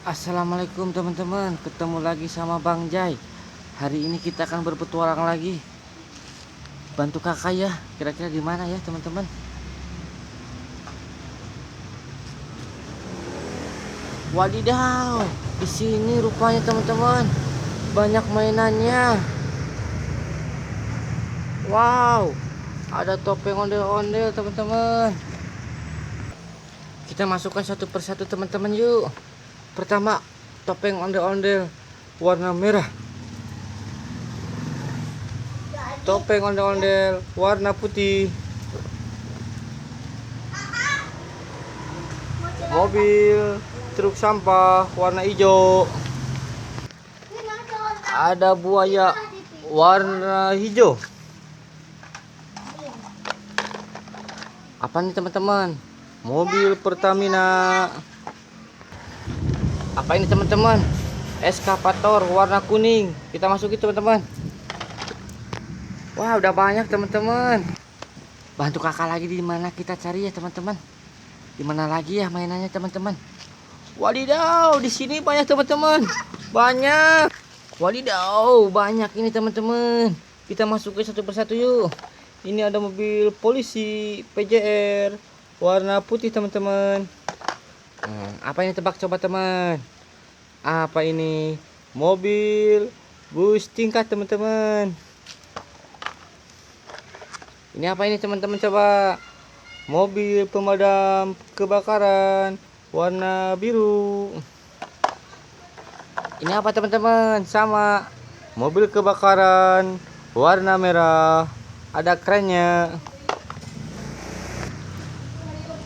Assalamualaikum teman-teman, ketemu lagi sama Bang Jai. Hari ini kita akan berpetualang lagi. Bantu kakak ya, kira-kira di mana ya teman-teman? Wadidaw, di sini rupanya teman-teman. Banyak mainannya. Wow, ada topeng ondel-ondel teman-teman. Kita masukkan satu persatu teman-teman yuk. Pertama, topeng ondel-ondel warna merah. Topeng ondel-ondel warna putih. Mobil truk sampah warna hijau. Ada buaya warna hijau. Apa nih teman-teman? Mobil Pertamina. Apa ini teman-teman? Eskavator warna kuning. Kita masukin teman-teman. Wah, udah banyak teman-teman. Bantu kakak lagi, di mana kita cari ya teman-teman? Di mana lagi ya mainannya teman-teman? Wadidaw, di sini banyak teman-teman. Banyak. Wadidaw, banyak ini teman-teman. Kita masukin satu persatu yuk. Ini ada mobil polisi PJR warna putih teman-teman. Apa ini, tebak coba teman? Apa ini? Mobil bus tingkat teman-teman. Ini apa ini teman-teman, coba? Mobil pemadam kebakaran warna biru. Ini apa teman-teman? Sama, mobil kebakaran warna merah. Ada kerennya.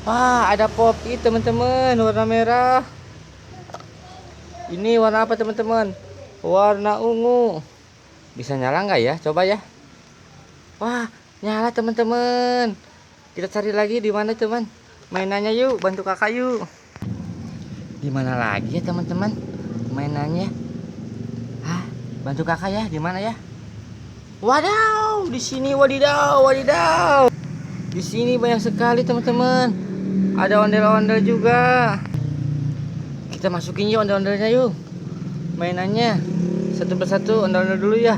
Wah, ada Poppy teman-teman warna merah. Ini warna apa teman-teman? Warna ungu. Bisa nyala nggak ya? Coba ya. Wah, nyala teman-teman. Kita cari lagi di mana teman? Mainannya yuk, bantu kakak yuk. Di mana lagi ya teman-teman? Mainannya. Hah, bantu kakak ya, di mana ya? Wadaw, di sini wadidaw, wadidaw. Di sini banyak sekali teman-teman. Ada ondel-ondel juga. Kita masukin yuk ondel-ondelnya yuk. Mainannya satu persatu, ondel-ondel dulu ya.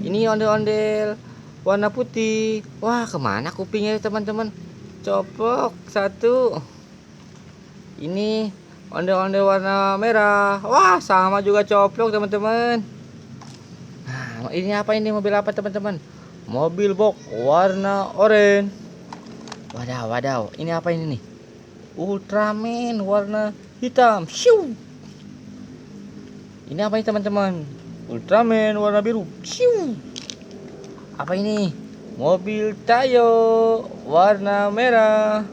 Ini ondel-ondel warna putih. Wah, kemana kupingnya teman-teman? Coplok satu. Ini ondel-ondel warna merah. Wah, sama juga coplok teman-teman. Nah, ini apa ini? Mobil apa teman-teman? Mobil box warna oranye. Wadaw, wadaw. Ini apa ini nih? Ultraman warna hitam. Shoo. Ini apa ini teman-teman? Ultraman warna biru. Shoo. Apa ini? Mobil Tayo warna merah.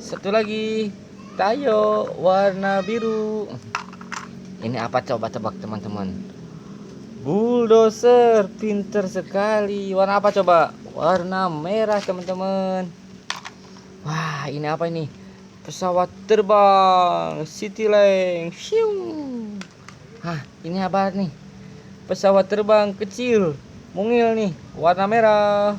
Satu lagi, Tayo warna biru. Ini apa, coba tebak teman-teman? Bulldozer, pinter sekali. Warna apa coba? Warna merah teman-teman. Wah, ini apa ini? Pesawat terbang Citylink. Shoo. Hah, ini apa nih? Pesawat terbang kecil mungil nih, warna merah.